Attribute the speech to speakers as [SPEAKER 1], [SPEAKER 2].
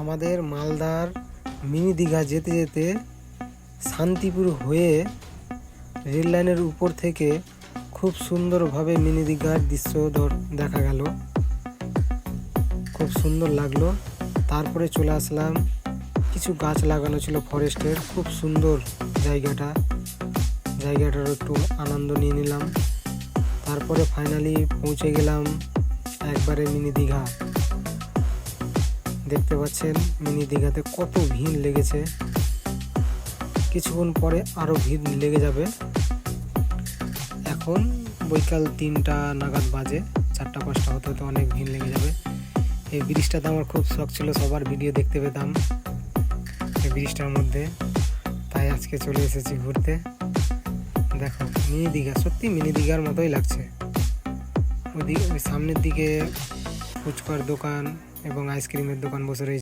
[SPEAKER 1] আমাদের মালদার মিনি দীঘা যেতে যেতে শান্তিপুর হয়ে রেল লাইনের উপর থেকে খুব সুন্দরভাবে মিনি দীঘার দৃশ্য দেখা গেল, খুব সুন্দর লাগলো। তারপরে চলে আসলাম, কিছু গাছ লাগানো ছিল ফরেস্টের, খুব সুন্দর জায়গাটার একটু আনন্দ নিয়ে নিলাম। তারপরে ফাইনালি পৌঁছে গেলাম একবারে মিনি দীঘা। দেখতে পাচ্ছেন মিনি দীঘাতে কত ভিড় লেগেছে, কিছুক্ষণ পরে আরও ভিড় লেগে যাবে। এখন বৈকাল 3টা নাগাদ বাজে, 4টা-5টা হতে হতে অনেক ভিড় লেগে যাবে। এই ব্রিজটাতে আমার খুব শখ ছিল সবার ভিডিও দেখতে পেতাম এই ব্রিজটার মধ্যে, তাই আজকে চলে এসেছি ঘুরতে। দেখো মিনি দীঘা, সত্যি মিনি দীঘার মতোই লাগছে। ওই সামনের দিকে ফুচকার দোকান এবং আইসক্রিমের দোকান বসে রয়েছে।